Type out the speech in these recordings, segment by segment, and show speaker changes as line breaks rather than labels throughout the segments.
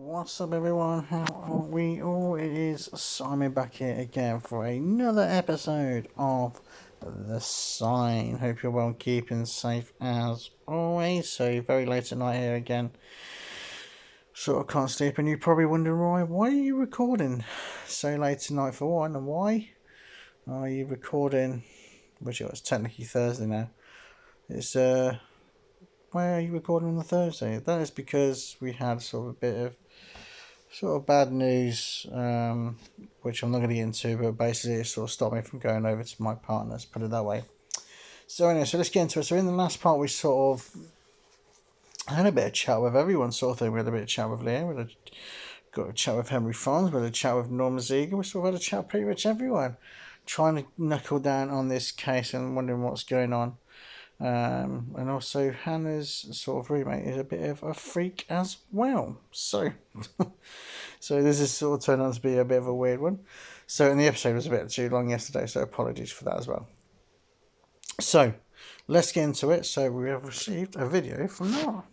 What's up, everyone? How are we all? It is Simon back here again for another episode of The Sign. Hope you're well, keeping safe as always. So, very late at night here again. Sort of can't sleep, and you're probably wondering why are you recording so late tonight for one, and why are you recording, which it's technically Thursday now. Why are you recording on the Thursday? That is because we had sort of a bit of bad news, which I'm not going to get into, but basically it sort of stopped me from going over to my partners, put it that way. So anyway, so let's get into it. So in the last part, we sort of had a bit of chat with everyone, sort of thing. We had a bit of chat with Leah, got a chat with Henry Franz, we had a chat with Norma Ziegler, we sort of had a chat with pretty much everyone, trying to knuckle down on this case and wondering what's going on. And also Hannah's sort of roommate is a bit of a freak as well. So this is sort of turned out to be a bit of a weird one. So and the episode was a bit too long yesterday, so apologies for that as well. So let's get into it. So we have received a video from Nora.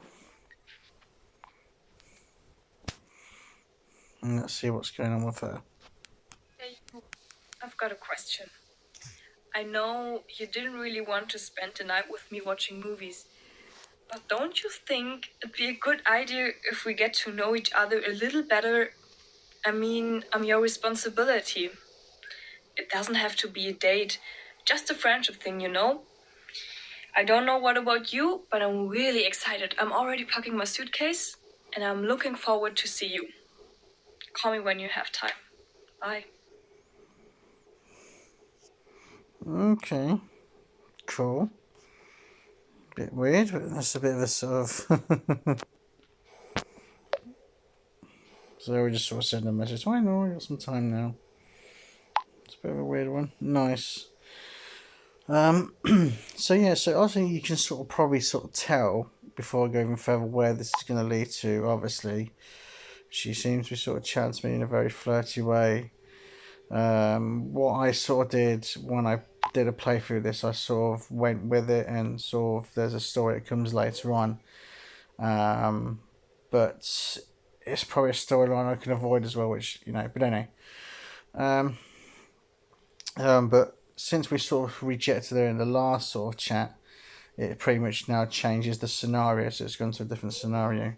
And let's see what's going on with her.
Hey, I've got a question. I know you didn't really want to spend the night with me watching movies, but don't you think it'd be a good idea if we get to know each other a little better? I mean, I'm your responsibility. It doesn't have to be a date, just a friendship thing, you know? I don't know what about you, but I'm really excited. I'm already packing my suitcase, and I'm looking forward to see you. Call me when you have time. Bye.
Okay, cool. Bit weird, but that's a bit of a sort of. So we just sort of send a message. I know, I got some time now. It's a bit of a weird one. Nice. So yeah, so I think you can probably tell before I go even further where this is going to lead to. Obviously, she seems to be sort of chatting to me in a very flirty way. What I sort of did when I did a playthrough of this, I sort of went with it, and sort of there's a story that comes later on. But it's probably a storyline I can avoid as well, which but anyway. But since we sort of rejected her in the last sort of chat, it pretty much now changes the scenario, so it's gone to a different scenario.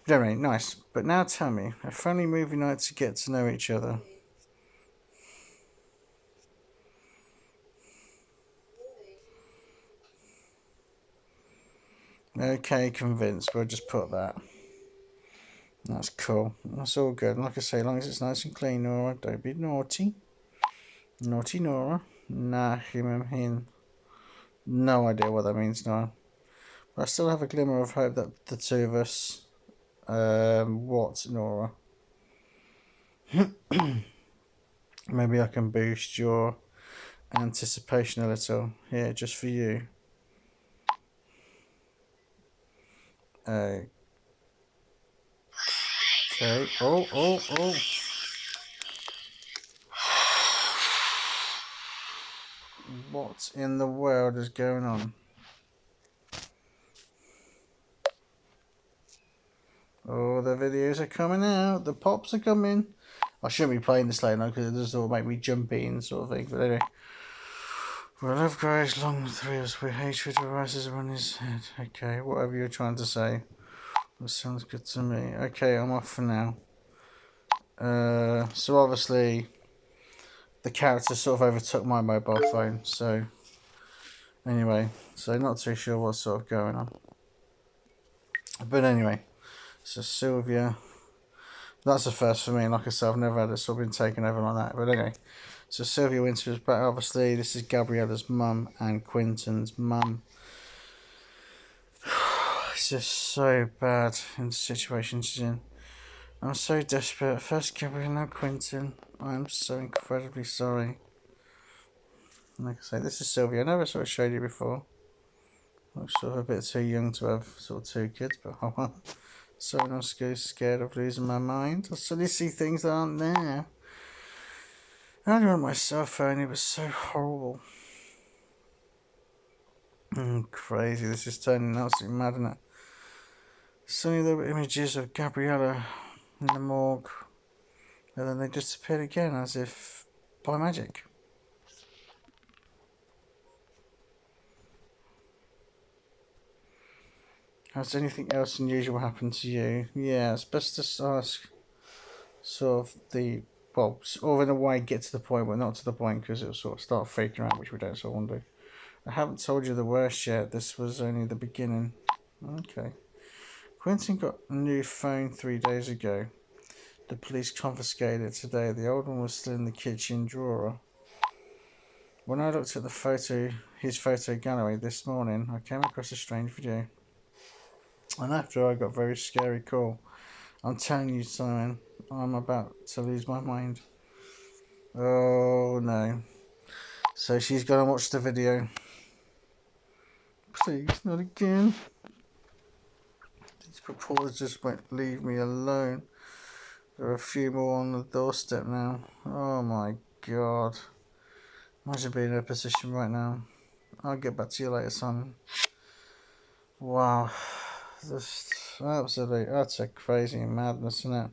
But anyway, nice. But now tell me, a friendly movie night to get to know each other. Okay, convinced. We'll just put that. That's cool. That's all good. Like I say, as long as it's nice and clean, Nora, don't be naughty. Naughty Nora. Nah, him. No idea what that means, Nora. But I still have a glimmer of hope that the two of us. What, Nora? Maybe I can boost your anticipation a little. Here, just for you. Okay. Oh. What in the world is going on? Oh, the videos are coming out. The pops are coming. I shouldn't be playing this later now because it does sort of make me jumpy and sort of thing. But anyway. Where love grows long the three of us, where hatred arises upon his head. Okay, whatever you're trying to say. That sounds good to me. Okay, I'm off for now. So obviously the character sort of overtook my mobile phone, so anyway, so not too sure what's sort of going on. But anyway, so Sylvia, that's the first for me. Like I said, I've never had it sort of been taken over like that. But anyway, so Sylvia Winter is back. Obviously, this is Gabriella's mum and Quinton's mum. It's just so bad in the situation she's in. I'm so desperate. First Gabrielle, now Quinton. I'm so incredibly sorry. Like I say, this is Sylvia. I never sort of showed you before. I'm sort of a bit too young to have sort of two kids, but oh well. So I'm scared of losing my mind. I suddenly see things that aren't there. I only on my cell phone, it was so horrible. Crazy, this is turning absolutely mad, isn't it? Suddenly there were images of Gabriella in the morgue, and then they disappeared again as if by magic. Has anything else unusual happened to you? Yeah, it's best to ask sort of the, well, sort of in a way get to the point, but not to the point because it'll sort of start freaking out, which we don't sort of want to do. I haven't told you the worst yet. This was only the beginning. Okay. Quentin got a new phone 3 days ago. The police confiscated it today. The old one was still in the kitchen drawer. When I looked at his photo gallery this morning, I came across a strange video. And after I got a very scary call. I'm telling you, Simon, I'm about to lose my mind. Oh no. So she's gonna watch the video. Please, not again. These reporters just won't leave me alone. There are a few more on the doorstep now. Oh my god. Imagine being in a position right now. I'll get back to you later, Simon. Wow. Just absolute utter crazy madness, isn't it?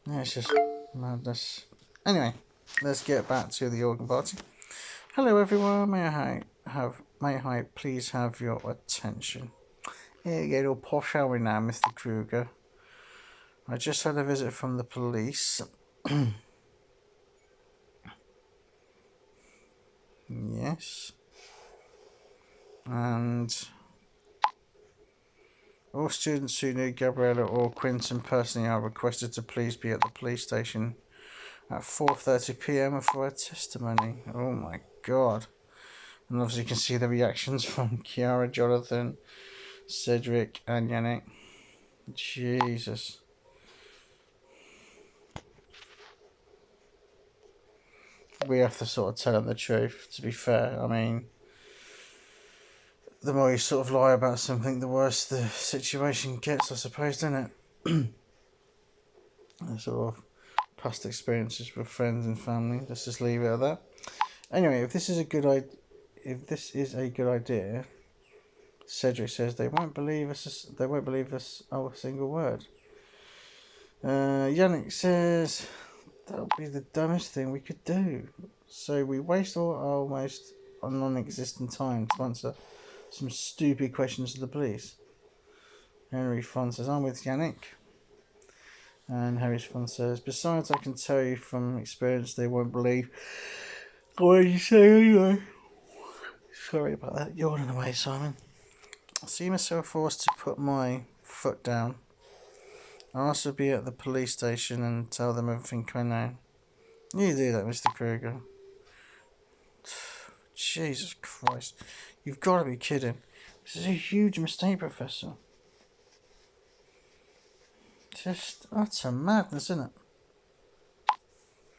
Yeah, it's just madness. Anyway, let's get back to the organ party. Hello everyone, may I please have your attention? Here you go, posh are we now, Mr. Kruger? I just had a visit from the police. Yes. And all students who knew Gabriella or Quinton personally are requested to please be at the police station at 4:30 p.m. for a testimony. Oh my god. And obviously you can see the reactions from Kiara, Jonathan, Cedric and Yannick. Jesus. We have to sort of tell them the truth, to be fair. I mean, the more you sort of lie about something, the worse the situation gets, I suppose, doesn't it? Sort of past experiences with friends and family. Let's just leave it at that. Anyway, if this is a good idea, Cedric says they won't believe us. They won't believe us a single word. Yannick says that would be the dumbest thing we could do. So we waste all our almost non-existent time to answer some stupid questions to the police. Henry Fon says, I'm with Yannick. And Harry Fon says, besides, I can tell you from experience they won't believe what you say anyway. Sorry about that. Yawning away, Simon. I see myself forced to put my foot down. I'll also be at the police station and tell them everything I know. You do that, Mr. Kruger. Jesus Christ. You've got to be kidding. This is a huge mistake, Professor. Just utter madness, isn't it?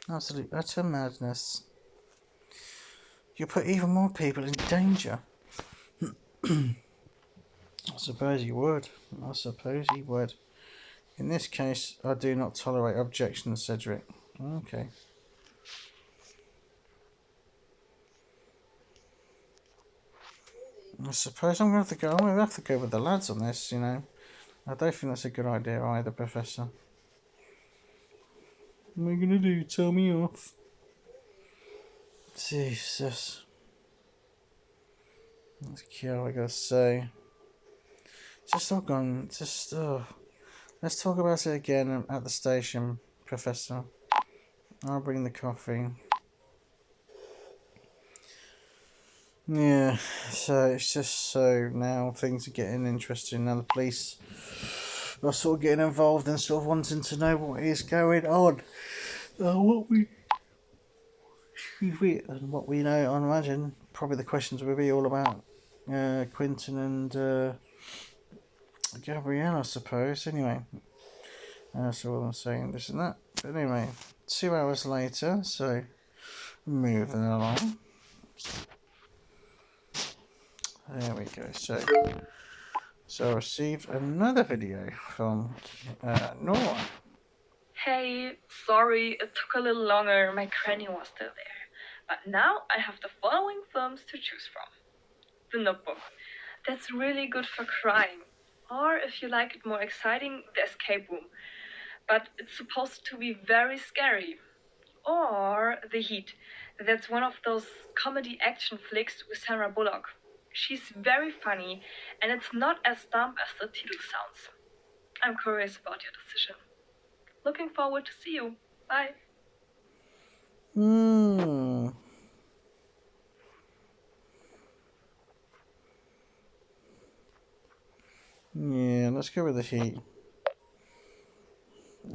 Absolute utter madness. You'll put even more people in danger. I suppose you would. I suppose you would. In this case, I do not tolerate objections, Cedric. Okay. I suppose I'm going to have to go with the lads on this, you know. I don't think that's a good idea either, Professor. What am I going to do? Tell me off. Jesus. That's all I gotta say. Just all gone. Let's talk about it again at the station, Professor. I'll bring the coffee. Yeah, so it's just so now things are getting interesting. Now the police are sort of getting involved and sort of wanting to know what is going on. And what we know, I imagine, probably the questions will be all about Quinton and Gabrielle, I suppose. Anyway, that's all I'm saying, this and that. But anyway, 2 hours later, so moving along. There we go. So I received another video from Nora.
Hey, sorry, it took a little longer. My granny was still there. But now I have the following films to choose from. The Notebook. That's really good for crying. Or if you like it more exciting, The Escape Room. but it's supposed to be very scary. Or The Heat. That's one of those comedy action flicks with Sandra Bullock. She's very funny, and it's not as dumb as the title sounds. I'm curious about your decision. Looking forward to see you. Bye.
Yeah, let's go with The Heat.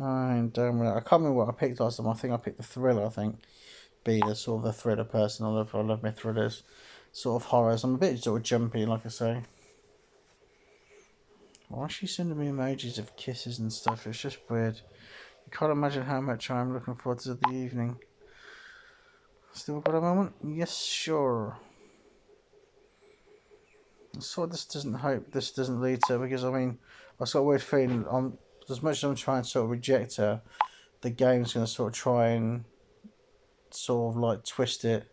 I don't know. I can't remember what I picked last time. I think I picked the thriller. I think be the sort of a thriller person. I love my thrillers, sort of horrors. I'm a bit sort of jumpy, like I say. Why is she sending me emojis of kisses and stuff? It's just weird. You can't imagine how much I'm looking forward to the evening. Still got a moment? Yes, sure. So this doesn't lead to, because I mean, I've got a weird feeling. As much as I'm trying to sort of reject her, the game's going to sort of try and sort of like twist it.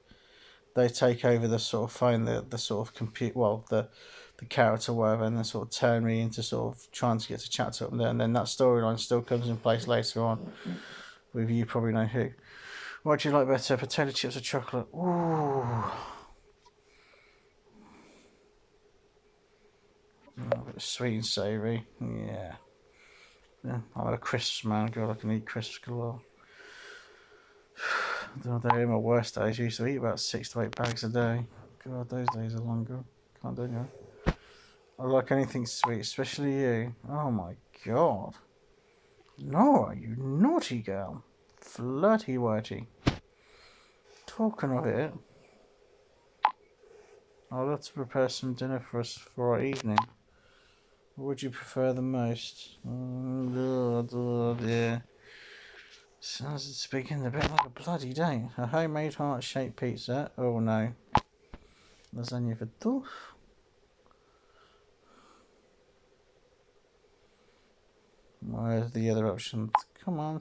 They take over the sort of phone, the sort of compute, well, the character, whatever, and then sort of turn me into sort of trying to get to chat to them there, and then that storyline still comes in place later on with you probably know who. What do you like better, potato chips or chocolate? Ooh. A bit sweet and savoury. Yeah. I'm a crisps man. God, I can eat crisps galore. They're in my worst days. I used to eat about 6 to 8 bags a day. God, those days are longer. Can't do it. I like anything sweet, especially you. Oh my god. Nora, you naughty girl. Flirty worty. Talking of it, I'd love to prepare some dinner for us for our evening. What would you prefer the most? Yeah. Sounds it's beginning a bit like a bloody day. A homemade heart-shaped pizza. Oh no. Lasagna for two. Where's the other options? Come on.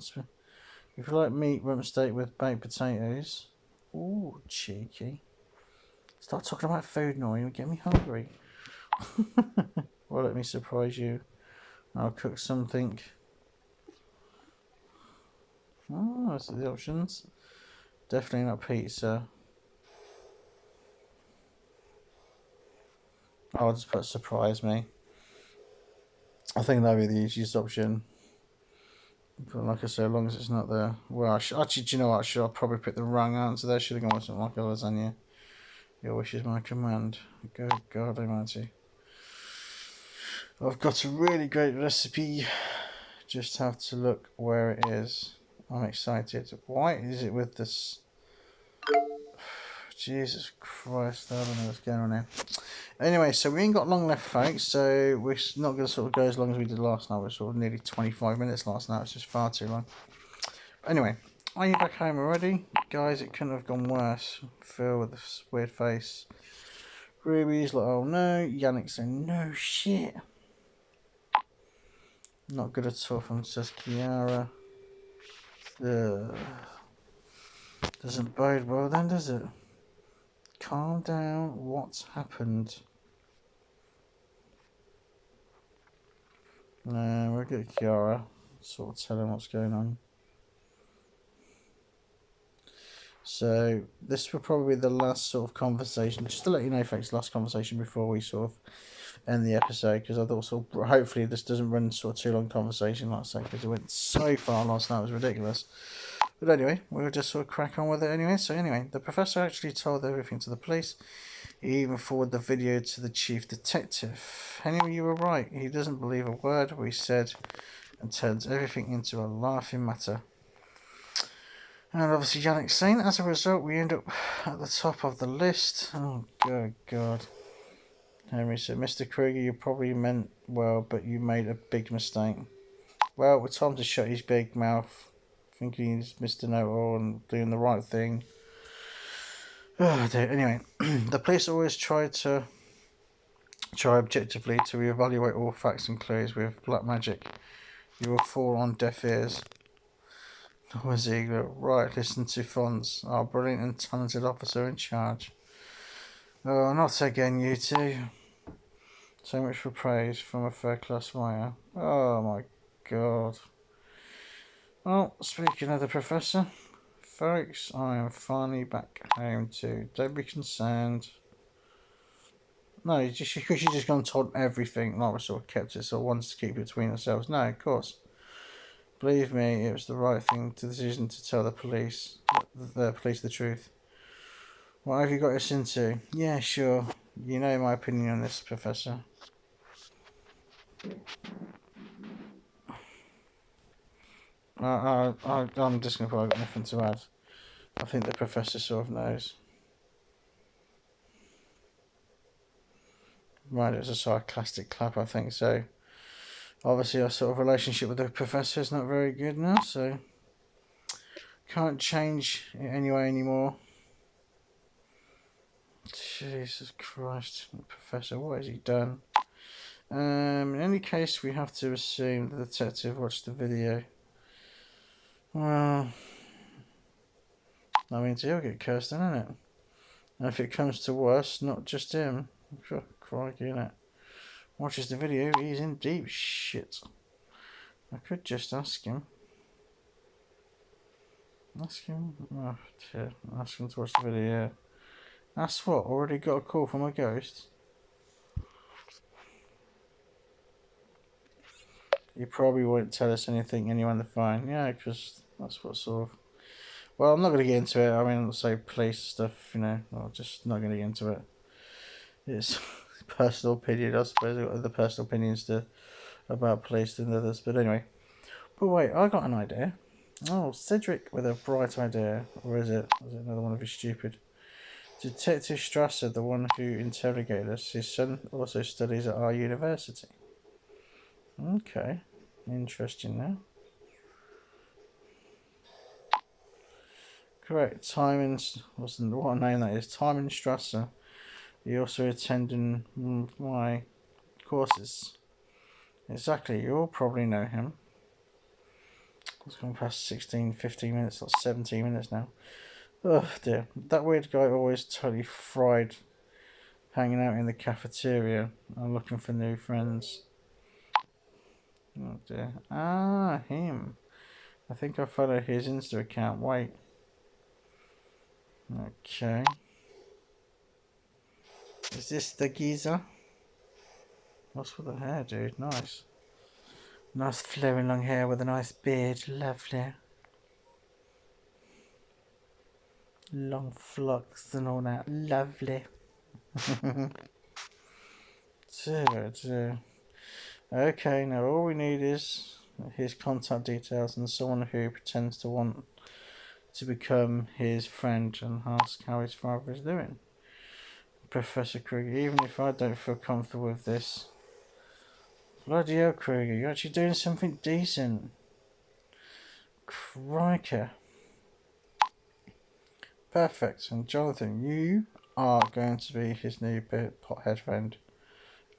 If you like meat rump steak with baked potatoes. Ooh, cheeky. Start talking about food now. You get me hungry. Well, let me surprise you. I'll cook something. Oh, that's the options. Definitely not pizza. I'll just put surprise me. I think that'd be the easiest option. But like I say, as long as it's not there. Well, actually, do you know what? I'll probably pick the wrong answer there. Should have gone with something like a lasagna. Your wish is my command. Good God Almighty. I've got a really great recipe. Just have to look where it is. I'm excited. Why is it with this? Jesus Christ, I don't know what's going on here. Anyway, so we ain't got long left, folks, so we're not going to sort of go as long as we did last night. We're sort of nearly 25 minutes last night. It's just far too long. Anyway, are you back home already? Guys, it couldn't have gone worse. Phil with this weird face. Ruby's like, oh no. Yannick saying, no shit. Not good at all from says Kiara. Doesn't bode well then, does it? Calm down. What's happened? No, we'll get Kiara. Sort of tell him what's going on. So this will probably be the last sort of conversation. Just to let you know, folks, last conversation before we sort of end the episode, because I thought sort of, hopefully this doesn't run sort of too long conversation, like I say, because it went so far last night, it was ridiculous. But anyway, we'll just sort of crack on with it anyway. So anyway, the professor actually told everything to the police. He even forwarded the video to the chief detective. Anyway, you were right. He doesn't believe a word we said and turns everything into a laughing matter. And obviously Yannick's saying, as a result, we end up at the top of the list. Oh, good God. Henry said, Mr. Kruger, you probably meant well, but you made a big mistake. Well, it's time to shut his big mouth, thinking he's Mr. Know-All and doing the right thing. Oh, dear. Anyway, the police always try objectively to reevaluate all facts and clues with black magic. You will fall on deaf ears. Oh, Ziegler. Right, listen to Fonz, our brilliant and talented officer in charge. Oh, not again, you two. So much for praise from a third-class wire. Oh my God. Well, speaking of the professor, folks, I am finally back home too. Don't be concerned. No, she just gone and told everything. Like we sort of kept it, so wanted to keep it between ourselves. No, of course. Believe me, it was the right thing, the decision to tell the police the truth. What have you got us into? Yeah, sure. You know my opinion on this, Professor. I'm just going to put I've got nothing to add. I think the Professor sort of knows. Right, it was a sarcastic clap, I think so. Obviously, our sort of relationship with the Professor is not very good now, so can't change it anyway anymore. Jesus Christ, Professor, what has he done? In any case, we have to assume the detective watched the video. Well, I mean, he'll get cursed, isn't it? And if it comes to worse, not just him. Crikey, innit? Watches the video, he's in deep shit. I could just ask him. Ask him? Oh, dear. Ask him to watch the video. That's what? Already got a call from a ghost? He probably won't tell us anything anyone to find. Yeah, because that's what sort of... Well, I'm not going to get into it. I mean, say police stuff, you know. I'm just not going to get into it. It's personal opinion, I suppose. I've got other personal opinions about police than others. But anyway. But wait, I got an idea. Oh, Cedric with a bright idea. Or is it another one of his stupid? Detective Strasser, the one who interrogated us, his son also studies at our university. Okay. Interesting now. Correct. Timon, what a name that is. Timon Strasser. He also attended my courses. Exactly. You all probably know him. It's gone past 15 minutes, or 17 minutes now. Oh dear. That weird guy always totally fried, hanging out in the cafeteria and looking for new friends. Oh dear. Ah, him. I think I follow his Insta account. Wait. Okay. Is this the geezer? What's with the hair, dude? Nice. Nice flowing long hair with a nice beard. Lovely. Long flocks and all that. Lovely. Dear. Okay, now all we need is his contact details and someone who pretends to want to become his friend and ask how his father is doing. Professor Kruger, even if I don't feel comfortable with this. Bloody hell, Kruger, you're actually doing something decent. Crikey. Perfect. And Jonathan, you are going to be his new pothead friend.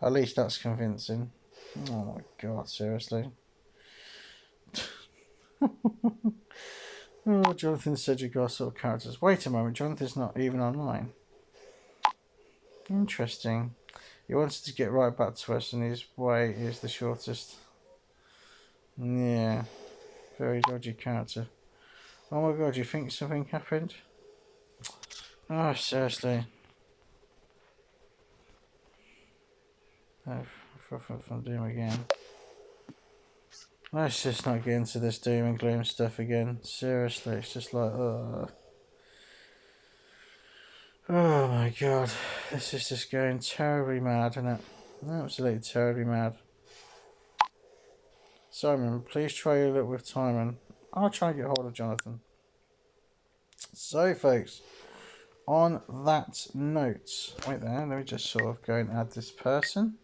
At least that's convincing. Oh my god, seriously. Oh, Jonathan said you got sort of characters. Wait a moment, Jonathan's not even online. Interesting. He wanted to get right back to us and his way is the shortest. Yeah. Very dodgy character. Oh my god, you think something happened? Oh, seriously. Oh, from Doom again. Let's just not get into this doom and gloom stuff again. Seriously, it's just like, oh my god. This is just going terribly mad, isn't it? Absolutely terribly mad. Simon, please try your luck with Timon. I'll try and get hold of Jonathan. So, folks, on that note, wait there, let me just sort of go and add this person.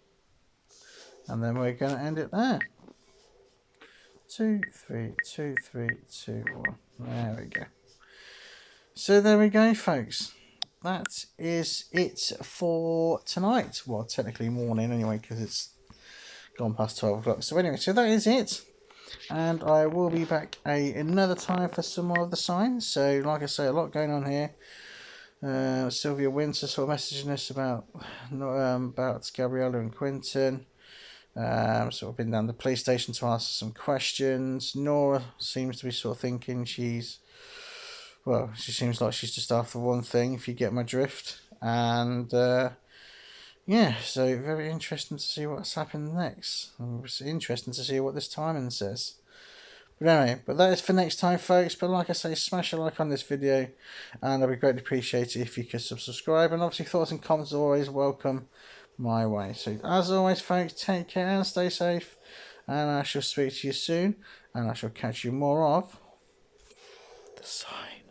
And then we're going to end it there. 2, 3, 2, 3, 2, 1. There we go. So there we go, folks. That is it for tonight. Well, technically morning anyway, because it's gone past 12 o'clock. So anyway, so that is it. And I will be back another time for some more of the signs. So like I say, a lot going on here. Sylvia Winter sort of messaging us about Gabriella and Quentin. Sort of been down the police station to ask some questions. Nora seems to be sort of thinking she seems like she's just after one thing, if you get my drift. And yeah, so very interesting to see what's happened next. It's interesting to see what this timing says. But anyway, that is for next time, folks. But like I say, smash a like on this video, and I'd be greatly appreciated if you could subscribe. And obviously, thoughts and comments are always welcome my way. So as always, folks, take care and stay safe. And I shall speak to you soon, and I shall catch you more of The Sign.